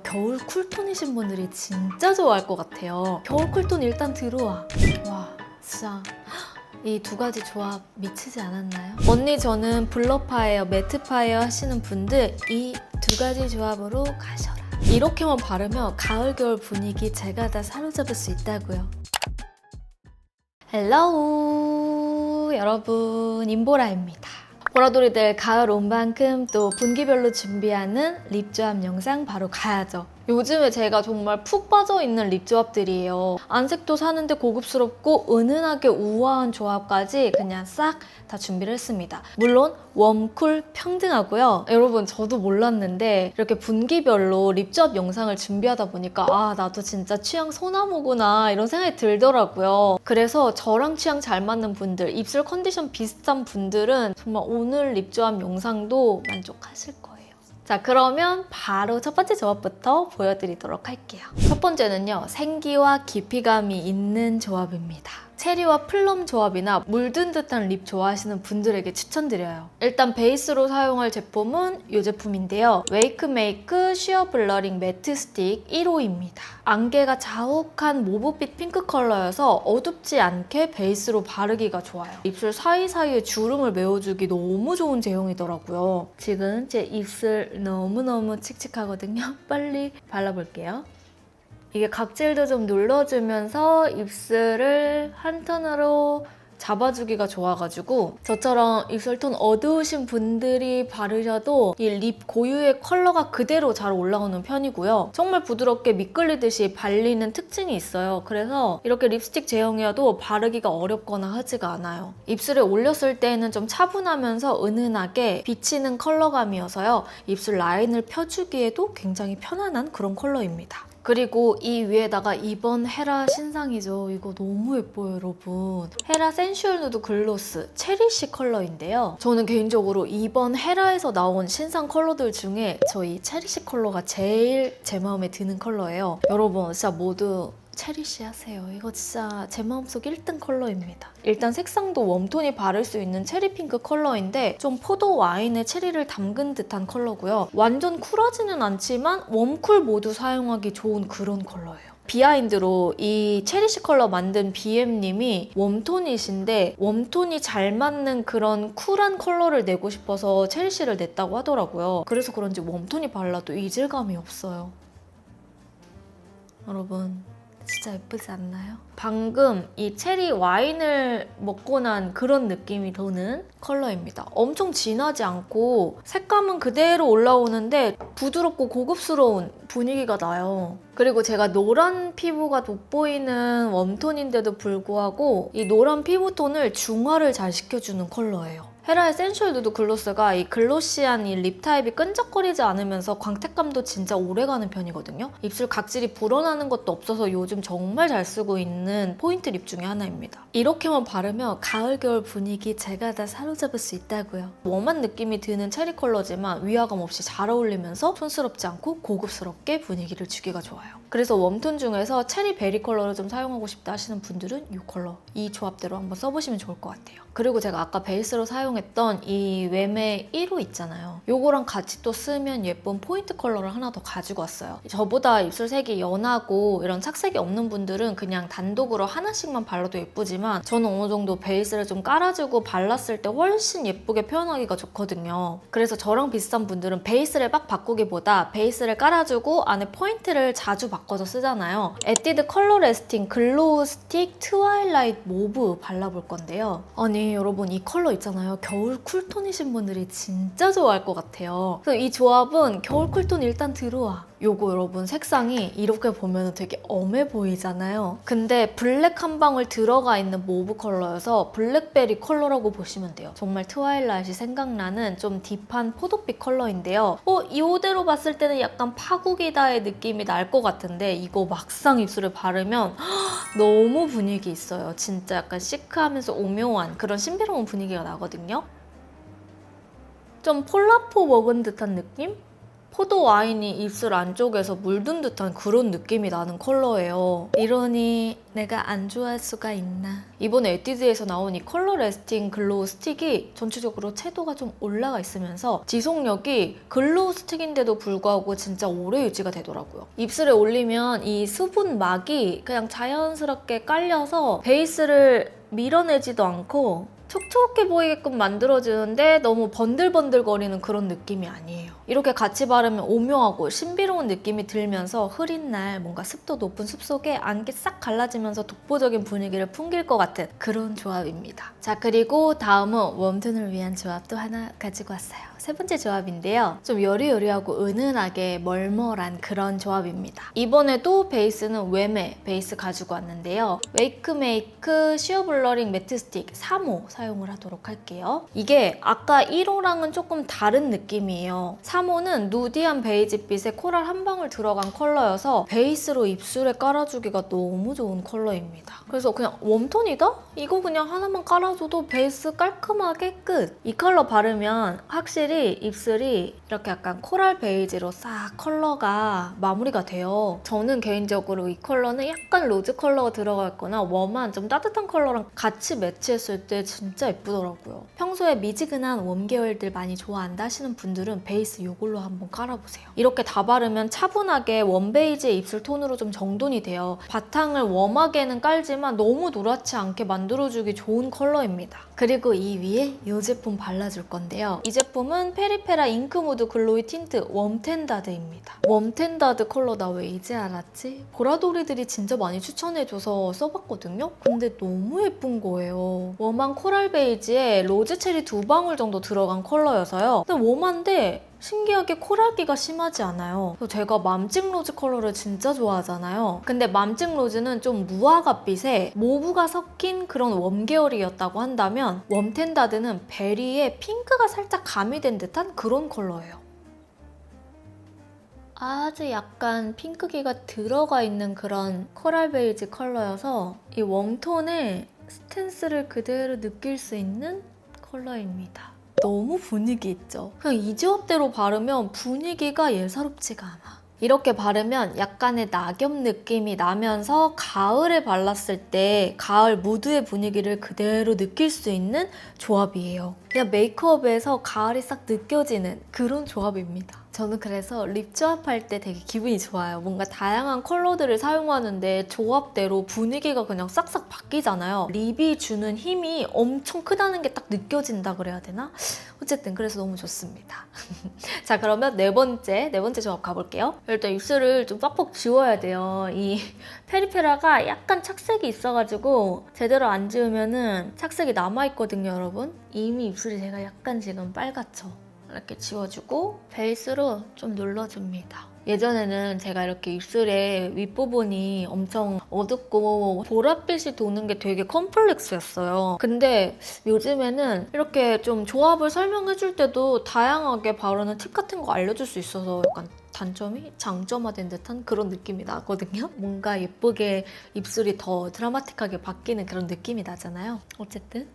겨울 쿨톤이신 분들이 진짜 좋아할 것 같아요. 겨울 쿨톤 일단 들어와. 와, 진짜 이 두 가지 조합 미치지 않았나요? 언니 저는 블러파예요, 매트파예요 하시는 분들 이 두 가지 조합으로 가셔라. 이렇게만 바르면 가을 겨울 분위기 제가 다 사로잡을 수 있다고요. 헬로우 여러분, 임보라입니다. 보라돌이들 가을 온 만큼 또 분기별로 준비하는 립 조합 영상 바로 가야죠. 요즘에 제가 정말 푹 빠져있는 립 조합들이에요. 안색도 사는데 고급스럽고 은은하게 우아한 조합까지 그냥 싹 다 준비를 했습니다. 물론 웜, 쿨 평등하고요. 여러분 저도 몰랐는데 이렇게 분기별로 립 조합 영상을 준비하다 보니까 아 나도 진짜 취향 소나무구나 이런 생각이 들더라고요. 그래서 저랑 취향 잘 맞는 분들, 입술 컨디션 비슷한 분들은 정말 오늘 립 조합 영상도 만족하실 거예요. 자, 그러면 바로 첫 번째 조합부터 보여드리도록 할게요. 첫 번째는요, 생기와 깊이감이 있는 조합입니다. 체리와 플럼 조합이나 물든 듯한 립 좋아하시는 분들에게 추천드려요. 일단 베이스로 사용할 제품은 이 제품인데요. 웨이크메이크 쉬어 블러링 매트 스틱 1호입니다. 안개가 자욱한 모브빛 핑크 컬러여서 어둡지 않게 베이스로 바르기가 좋아요. 입술 사이사이에 주름을 메워주기 너무 좋은 제형이더라고요. 지금 제 입술 너무너무 칙칙하거든요. 빨리 발라볼게요. 이게 각질도 좀 눌러주면서 입술을 한 톤으로 잡아주기가 좋아가지고 저처럼 입술톤 어두우신 분들이 바르셔도 이 립 고유의 컬러가 그대로 잘 올라오는 편이고요. 정말 부드럽게 미끌리듯이 발리는 특징이 있어요. 그래서 이렇게 립스틱 제형이어도 바르기가 어렵거나 하지가 않아요. 입술에 올렸을 때는 좀 차분하면서 은은하게 비치는 컬러감이어서요. 입술 라인을 펴주기에도 굉장히 편안한 그런 컬러입니다. 그리고 이 위에다가 이번 헤라 신상이죠. 이거 너무 예뻐요, 여러분. 헤라 센슈얼 누드 글로스 체리쉬 컬러인데요. 저는 개인적으로 이번 헤라에서 나온 신상 컬러들 중에 저희 체리쉬 컬러가 제일 제 마음에 드는 컬러예요. 여러분 진짜 모두 체리쉬 하세요. 이거 진짜 제 마음속 1등 컬러입니다. 일단 색상도 웜톤이 바를 수 있는 체리 핑크 컬러인데 좀 포도 와인에 체리를 담근 듯한 컬러고요. 완전 쿨하지는 않지만 웜쿨 모두 사용하기 좋은 그런 컬러예요. 비하인드로 이 체리쉬 컬러 만든 BM님이 웜톤이신데 웜톤이 잘 맞는 그런 쿨한 컬러를 내고 싶어서 체리쉬를 냈다고 하더라고요. 그래서 그런지 웜톤이 발라도 이질감이 없어요. 여러분 진짜 예쁘지 않나요? 방금 이 체리 와인을 먹고 난 그런 느낌이 도는 컬러입니다. 엄청 진하지 않고 색감은 그대로 올라오는데 부드럽고 고급스러운 분위기가 나요. 그리고 제가 노란 피부가 돋보이는 웜톤인데도 불구하고 이 노란 피부톤을 중화를 잘 시켜주는 컬러예요. 헤라의 센슈얼 누드 글로스가 이 글로시한 이 립 타입이 끈적거리지 않으면서 광택감도 진짜 오래가는 편이거든요. 입술 각질이 불어나는 것도 없어서 요즘 정말 잘 쓰고 있는 포인트 립 중에 하나입니다. 이렇게만 바르면 가을 겨울 분위기 제가 다 사로잡을 수 있다고요. 웜한 느낌이 드는 체리 컬러지만 위화감 없이 잘 어울리면서 촌스럽지 않고 고급스럽게 분위기를 주기가 좋아요. 그래서 웜톤 중에서 체리 베리 컬러를 좀 사용하고 싶다 하시는 분들은 이 컬러, 이 조합대로 한번 써보시면 좋을 것 같아요. 그리고 제가 아까 베이스로 사용했던 이 웸의 1호 있잖아요. 요거랑 같이 또 쓰면 예쁜 포인트 컬러를 하나 더 가지고 왔어요. 저보다 입술색이 연하고 이런 착색이 없는 분들은 그냥 단독으로 하나씩만 발라도 예쁘지만 저는 어느 정도 베이스를 좀 깔아주고 발랐을 때 훨씬 예쁘게 표현하기가 좋거든요. 그래서 저랑 비슷한 분들은 베이스를 막 바꾸기보다 베이스를 깔아주고 안에 포인트를 자주 바꿔서 쓰잖아요. 에뛰드 컬러 레스팅 글로우 스틱 트와일라이트 모브 발라볼 건데요. 아니 여러분 이 컬러 있잖아요. 겨울 쿨톤이신 분들이 진짜 좋아할 것 같아요. 그래서 이 조합은 겨울 쿨톤 일단 들어와. 요거 여러분 색상이 이렇게 보면 되게 엄해 보이잖아요. 근데 블랙 한 방울 들어가 있는 모브 컬러여서 블랙베리 컬러라고 보시면 돼요. 정말 트와일라이트이 생각나는 좀 딥한 포도빛 컬러인데요. 이대로 봤을 때는 약간 파국이다의 느낌이 날 것 같은데 이거 막상 입술에 바르면 너무 분위기 있어요. 진짜 약간 시크하면서 오묘한 그런 신비로운 분위기가 나거든요. 좀 폴라포 먹은 듯한 느낌? 포도 와인이 입술 안쪽에서 물든 듯한 그런 느낌이 나는 컬러예요. 이러니 내가 안 좋아할 수가 있나. 이번에 에뛰드에서 나온 이 컬러 레스팅 글로우 스틱이 전체적으로 채도가 좀 올라가 있으면서 지속력이 글로우 스틱인데도 불구하고 진짜 오래 유지가 되더라고요. 입술에 올리면 이 수분막이 그냥 자연스럽게 깔려서 베이스를 밀어내지도 않고 촉촉해 보이게끔 만들어주는데 너무 번들번들거리는 그런 느낌이 아니에요. 이렇게 같이 바르면 오묘하고 신비로운 느낌이 들면서 흐린 날 뭔가 습도 높은 숲속에 안개 싹 갈라지면서 독보적인 분위기를 풍길 것 같은 그런 조합입니다. 자, 그리고 다음은 웜톤을 위한 조합도 하나 가지고 왔어요. 세 번째 조합인데요. 좀 여리여리하고 은은하게 멀멀한 그런 조합입니다. 이번에도 베이스는 웸의 베이스 가지고 왔는데요. 웨이크메이크 쉬어 블러링 매트 스틱 3호 사용을 하도록 할게요. 이게 아까 1호랑은 조금 다른 느낌이에요. 3호는 누디한 베이지빛에 코랄 한 방울 들어간 컬러여서 베이스로 입술에 깔아주기가 너무 좋은 컬러입니다. 그래서 그냥 웜톤이다? 이거 그냥 하나만 깔아줘도 베이스 깔끔하게 끝! 이 컬러 바르면 확실히 입술이 이렇게 약간 코랄 베이지로 싹 컬러가 마무리가 돼요. 저는 개인적으로 이 컬러는 약간 로즈 컬러가 들어가 있거나 웜한 좀 따뜻한 컬러랑 같이 매치했을 때 진짜 예쁘더라고요. 평소에 미지근한 웜 계열들 많이 좋아한다 하시는 분들은 베이스 이걸로 한번 깔아보세요. 이렇게 다 바르면 차분하게 웜 베이지의 입술 톤으로 좀 정돈이 돼요. 바탕을 웜하게는 깔지만 너무 노랗지 않게 만들어주기 좋은 컬러입니다. 그리고 이 위에 이 제품 발라줄 건데요. 이 제품은 페리페라 잉크무드 글로이 틴트 웜텐다드입니다. 웜텐다드 컬러 나 왜 이제 알았지? 보라돌이들이 진짜 많이 추천해줘서 써봤거든요? 근데 너무 예쁜 거예요. 웜한 코랄 베이지에 로즈 체리 2방울 정도 들어간 컬러여서요. 근데 웜한데 신기하게 코랄기가 심하지 않아요. 제가 맘찍 로즈 컬러를 진짜 좋아하잖아요. 근데 맘찍 로즈는 좀 무화과빛에 모브가 섞인 그런 웜 계열이었다고 한다면 웜텐다드는 베리에 핑크가 살짝 가미된 듯한 그런 컬러예요. 아주 약간 핑크기가 들어가 있는 그런 코랄 베이지 컬러여서 이 웜톤의 스탠스를 그대로 느낄 수 있는 컬러입니다. 너무 분위기 있죠? 그냥 이 조합대로 바르면 분위기가 예사롭지가 않아. 이렇게 바르면 약간의 낙엽 느낌이 나면서 가을에 발랐을 때 가을 무드의 분위기를 그대로 느낄 수 있는 조합이에요. 그냥 메이크업에서 가을이 싹 느껴지는 그런 조합입니다. 저는 그래서 립 조합할 때 되게 기분이 좋아요. 뭔가 다양한 컬러들을 사용하는데 조합대로 분위기가 그냥 싹싹 바뀌잖아요. 립이 주는 힘이 엄청 크다는 게 딱 느껴진다 그래야 되나? 어쨌든 그래서 너무 좋습니다. 자, 그러면 네 번째 조합 가볼게요. 일단 입술을 좀 빡빡 지워야 돼요. 이 페리페라가 약간 착색이 있어가지고 제대로 안 지우면은 착색이 남아있거든요, 여러분. 이미 입술이 제가 약간 지금 빨갛죠? 이렇게 지워주고 베이스로 좀 눌러줍니다. 예전에는 제가 이렇게 입술에 윗부분이 엄청 어둡고 보랏빛이 도는 게 되게 컴플렉스였어요. 근데 요즘에는 이렇게 좀 조합을 설명해줄 때도 다양하게 바르는 팁 같은 거 알려줄 수 있어서 약간 단점이 장점화된 듯한 그런 느낌이 나거든요. 뭔가 예쁘게 입술이 더 드라마틱하게 바뀌는 그런 느낌이 나잖아요. 어쨌든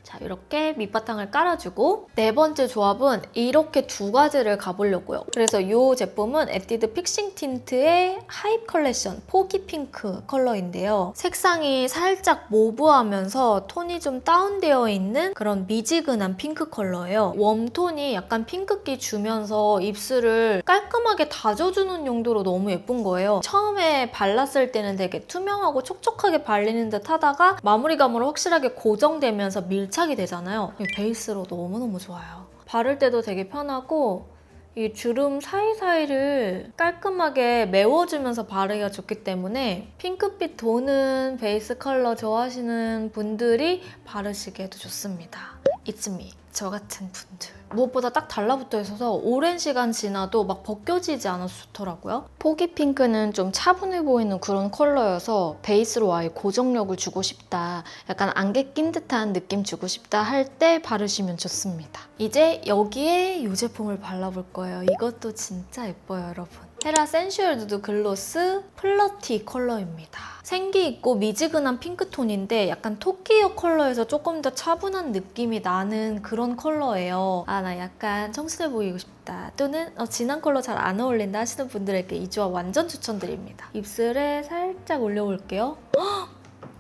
자, 이렇게 밑바탕을 깔아주고 네 번째 조합은 이렇게 두 가지를 가보려고요. 그래서 이 제품은 에뛰드 픽싱 틴트의 하입 컬렉션 포기 핑크 컬러인데요. 색상이 살짝 모브하면서 톤이 좀 다운되어 있는 그런 미지근한 핑크 컬러예요. 웜톤이 약간 핑크기 주면서 입술을 깔끔하게 다져주는 용도로 너무 예쁜 거예요. 처음에 발랐을 때는 되게 투명하고 촉촉하게 발리는 듯 하다가 마무리감으로 확실하게 고정되면서 밀착이 되잖아요. 베이스로 너무너무 좋아요. 바를 때도 되게 편하고 이 주름 사이사이를 깔끔하게 메워주면서 바르기가 좋기 때문에 핑크빛 도는 베이스 컬러 좋아하시는 분들이 바르시기에도 좋습니다. It's me. 저 같은 분들. 무엇보다 딱 달라붙어 있어서 오랜 시간 지나도 막 벗겨지지 않아서 좋더라고요. 포기 핑크는 좀 차분해 보이는 그런 컬러여서 베이스로 아예 고정력을 주고 싶다, 약간 안개 낀 듯한 느낌 주고 싶다 할 때 바르시면 좋습니다. 이제 여기에 이 제품을 발라볼 거예요. 이것도 진짜 예뻐요, 여러분. 헤라 센슈얼 누드 글로스 플러티 컬러입니다. 생기 있고 미지근한 핑크톤인데 약간 토끼역 컬러에서 조금 더 차분한 느낌이 나는 그런 컬러예요. 아, 나 약간 청순해 보이고 싶다. 또는 진한 컬러 잘 안 어울린다 하시는 분들에게 이 조합 완전 추천드립니다. 입술에 살짝 올려볼게요.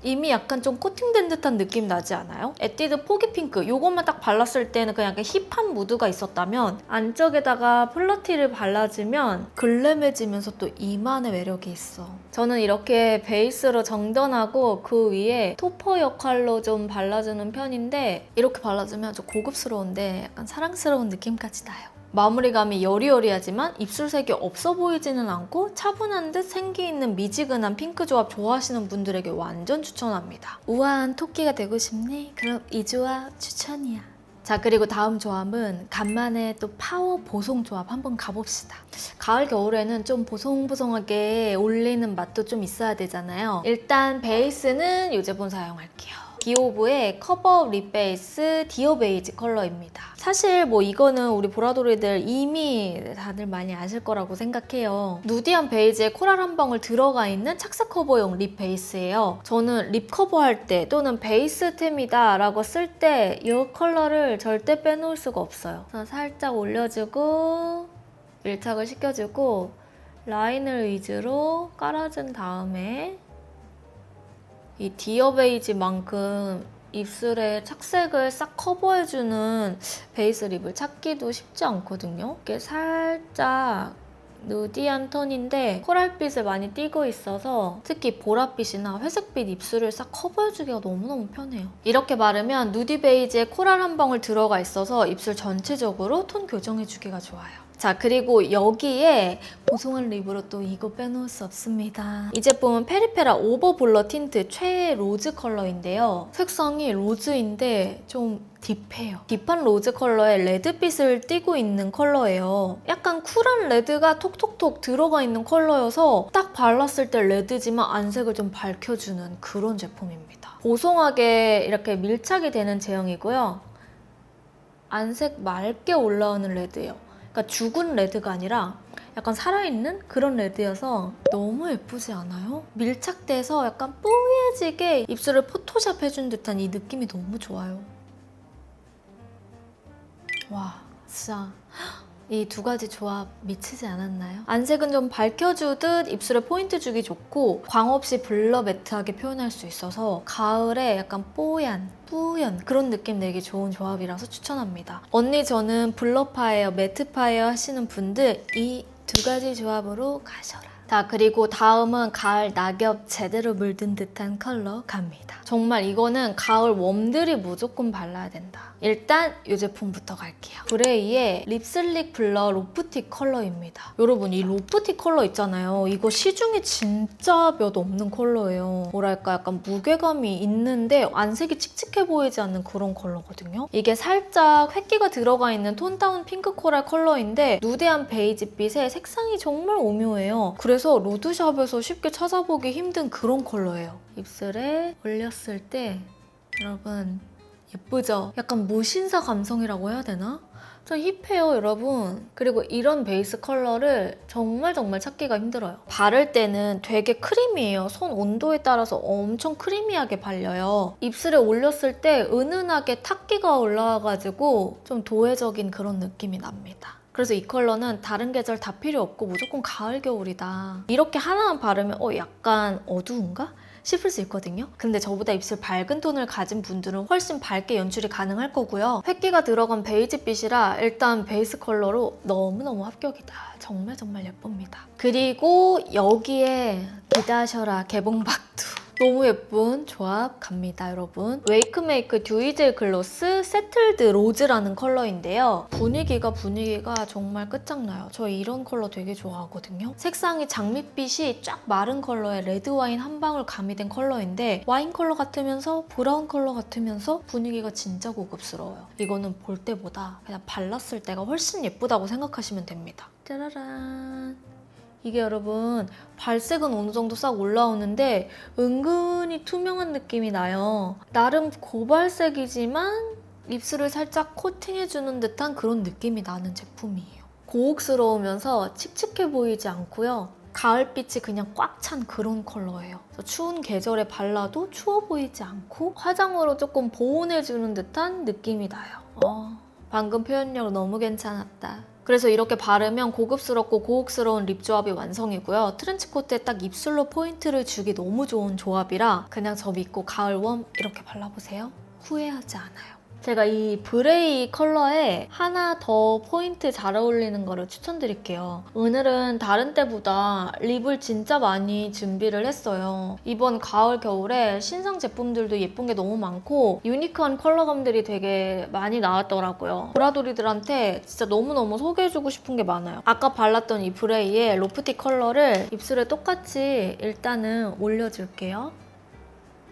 이미 약간 좀 코팅된 듯한 느낌 나지 않아요? 에뛰드 포기 핑크 이것만 딱 발랐을 때는 그냥 약간 힙한 무드가 있었다면 안쪽에다가 플러티를 발라주면 글램해지면서 또 이만의 매력이 있어. 저는 이렇게 베이스로 정돈하고 그 위에 토퍼 역할로 좀 발라주는 편인데 이렇게 발라주면 좀 고급스러운데 약간 사랑스러운 느낌까지 나요. 마무리감이 여리여리하지만 입술색이 없어 보이지는 않고 차분한 듯 생기 있는 미지근한 핑크 조합 좋아하시는 분들에게 완전 추천합니다. 우아한 토끼가 되고 싶니? 그럼 이 조합 추천이야. 자, 그리고 다음 조합은 간만에 또 파워 보송 조합 한번 가봅시다. 가을 겨울에는 좀 보송보송하게 올리는 맛도 좀 있어야 되잖아요. 일단 베이스는 이 제품 사용할게요. 기오브의 커버업 립 베이스 디어 베이지 컬러입니다. 사실 뭐 이거는 우리 보라돌이들 이미 다들 많이 아실 거라고 생각해요. 누디한 베이지에 코랄 한 방울 들어가 있는 착색 커버용 립 베이스예요. 저는 립 커버할 때 또는 베이스템이다 라고 쓸 때 이 컬러를 절대 빼놓을 수가 없어요. 그래서 살짝 올려주고 밀착을 시켜주고 라인을 위주로 깔아준 다음에 이 디어 베이지만큼 입술에 착색을 싹 커버해주는 베이스 립을 찾기도 쉽지 않거든요. 이게 살짝 누디한 톤인데 코랄빛을 많이 띠고 있어서 특히 보랏빛이나 회색빛 입술을 싹 커버해주기가 너무너무 편해요. 이렇게 바르면 누디 베이지에 코랄 한 방울 들어가 있어서 입술 전체적으로 톤 교정해주기가 좋아요. 자, 그리고 여기에 보송한 립으로 또 이거 빼놓을 수 없습니다. 이 제품은 페리페라 오버 블러 틴트 최애 로즈 컬러인데요. 색상이 로즈인데 좀 딥해요. 딥한 로즈 컬러에 레드빛을 띠고 있는 컬러예요. 약간 쿨한 레드가 톡톡톡 들어가 있는 컬러여서 딱 발랐을 때 레드지만 안색을 좀 밝혀주는 그런 제품입니다. 보송하게 이렇게 밀착이 되는 제형이고요. 안색 맑게 올라오는 레드예요. 그러니까 죽은 레드가 아니라 약간 살아있는 그런 레드여서 너무 예쁘지 않아요? 밀착돼서 약간 뽀얘지게 입술을 포토샵 해준 듯한 이 느낌이 너무 좋아요. 와, 진짜 이 두 가지 조합 미치지 않았나요? 안색은 좀 밝혀주듯 입술에 포인트 주기 좋고 광 없이 블러 매트하게 표현할 수 있어서 가을에 약간 뽀얀, 뿌연 그런 느낌 내기 좋은 조합이라서 추천합니다. 언니 저는 블러파예요, 매트파예요 하시는 분들 이 두 가지 조합으로 가셔라. 자, 그리고 다음은 가을 낙엽 제대로 물든 듯한 컬러 갑니다. 정말 이거는 가을 웜들이 무조건 발라야 된다. 일단 이 제품부터 갈게요. 브레이의 립슬릭 블러 로프틱 컬러입니다. 여러분 이 로프틱 컬러 있잖아요. 이거 시중에 진짜 몇 없는 컬러예요. 뭐랄까 약간 무게감이 있는데 안색이 칙칙해 보이지 않는 그런 컬러거든요. 이게 살짝 획기가 들어가 있는 톤다운 핑크 코랄 컬러인데 누디한 베이지빛에 색상이 정말 오묘해요. 그래서 로드샵에서 쉽게 찾아보기 힘든 그런 컬러예요. 입술에 올렸을 때 여러분 예쁘죠? 약간 무신사 감성이라고 해야 되나? 좀 힙해요, 여러분. 그리고 이런 베이스 컬러를 정말 찾기가 힘들어요. 바를 때는 되게 크리미해요. 손 온도에 따라서 엄청 크리미하게 발려요. 입술에 올렸을 때 은은하게 탁기가 올라와가지고 좀 도회적인 그런 느낌이 납니다. 그래서 이 컬러는 다른 계절 다 필요 없고 무조건 가을, 겨울이다. 이렇게 하나만 바르면 약간 어두운가? 싶을 수 있거든요. 근데 저보다 입술 밝은 톤을 가진 분들은 훨씬 밝게 연출이 가능할 거고요. 획기가 들어간 베이지빛이라 일단 베이스 컬러로 너무너무 합격이다. 정말 예쁩니다. 그리고 여기에 기다셔라 개봉박두. 너무 예쁜 조합 갑니다, 여러분. 웨이크메이크 듀이젤 글로스 세틀드 로즈라는 컬러인데요. 분위기가 정말 끝장나요. 저 이런 컬러 되게 좋아하거든요. 색상이 장밋빛이 쫙 마른 컬러에 레드와인 한 방울 가미된 컬러인데 와인 컬러 같으면서 브라운 컬러 같으면서 분위기가 진짜 고급스러워요. 이거는 볼 때보다 그냥 발랐을 때가 훨씬 예쁘다고 생각하시면 됩니다. 짜라란. 이게 여러분 발색은 어느 정도 싹 올라오는데 은근히 투명한 느낌이 나요. 나름 고발색이지만 입술을 살짝 코팅해주는 듯한 그런 느낌이 나는 제품이에요. 고혹스러우면서 칙칙해 보이지 않고요. 가을빛이 그냥 꽉 찬 그런 컬러예요. 추운 계절에 발라도 추워 보이지 않고 화장으로 조금 보온해주는 듯한 느낌이 나요. 방금 표현력 너무 괜찮았다. 그래서 이렇게 바르면 고급스럽고 고혹스러운 립 조합이 완성이고요. 트렌치코트에 딱 입술로 포인트를 주기 너무 좋은 조합이라 그냥 저 믿고 가을 웜 이렇게 발라보세요. 후회하지 않아요. 제가 이 브레이 컬러에 하나 더 포인트 잘 어울리는 거를 추천드릴게요. 오늘은 다른 때보다 립을 진짜 많이 준비를 했어요. 이번 가을 겨울에 신상 제품들도 예쁜 게 너무 많고 유니크한 컬러감들이 되게 많이 나왔더라고요. 보라돌이들한테 진짜 너무너무 소개해주고 싶은 게 많아요. 아까 발랐던 이 브레이의 로프티 컬러를 입술에 똑같이 일단은 올려줄게요.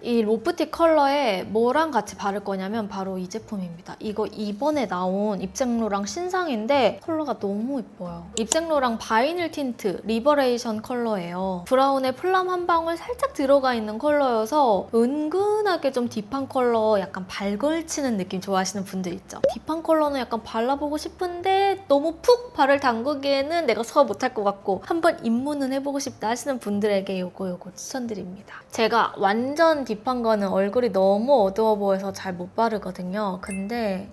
이 로프티 컬러에 뭐랑 같이 바를 거냐면 바로 이 제품입니다. 이거 이번에 나온 입생로랑 신상인데 컬러가 너무 예뻐요. 입생로랑 바이닐 틴트 리버레이션 컬러예요. 브라운에 플럼 한 방울 살짝 들어가 있는 컬러여서 은근하게 좀 딥한 컬러 약간 발걸치는 느낌 좋아하시는 분들 있죠. 딥한 컬러는 약간 발라보고 싶은데 너무 푹 발을 담그기에는 내가 소화 못할 것 같고 한번 입문은 해보고 싶다 하시는 분들에게 요거 추천드립니다. 제가 완전 딥한 거는 얼굴이 너무 어두워 보여서 잘 못 바르거든요. 근데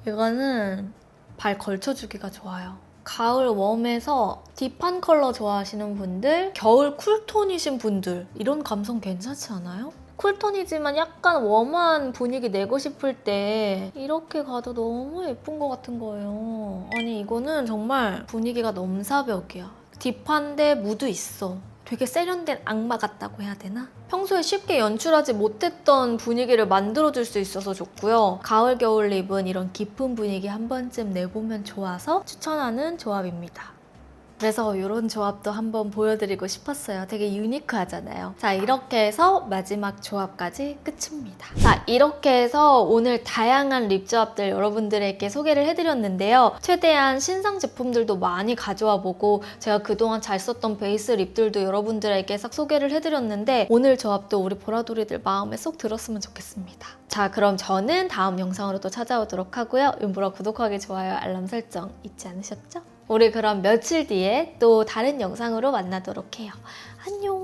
이거는 발 걸쳐주기가 좋아요. 가을 웜에서 딥한 컬러 좋아하시는 분들, 겨울 쿨톤이신 분들 이런 감성 괜찮지 않아요? 쿨톤이지만 약간 웜한 분위기 내고 싶을 때 이렇게 가도 너무 예쁜 것 같은 거예요. 아니 이거는 정말 분위기가 넘사벽이야. 딥한데 무드 있어. 되게 세련된 악마 같다고 해야 되나? 평소에 쉽게 연출하지 못했던 분위기를 만들어줄 수 있어서 좋고요. 가을 겨울 립은 이런 깊은 분위기 한 번쯤 내보면 좋아서 추천하는 조합입니다. 그래서 이런 조합도 한번 보여드리고 싶었어요. 되게 유니크하잖아요. 자, 이렇게 해서 마지막 조합까지 끝입니다. 자, 이렇게 해서 오늘 다양한 립 조합들 여러분들에게 소개를 해드렸는데요. 최대한 신상 제품들도 많이 가져와 보고 제가 그동안 잘 썼던 베이스 립들도 여러분들에게 싹 소개를 해드렸는데 오늘 조합도 우리 보라돌이들 마음에 쏙 들었으면 좋겠습니다. 자, 그럼 저는 다음 영상으로 또 찾아오도록 하고요. 윤보라 구독하기, 좋아요, 알람 설정 잊지 않으셨죠? 우리 그럼 며칠 뒤에 또 다른 영상으로 만나도록 해요. 안녕!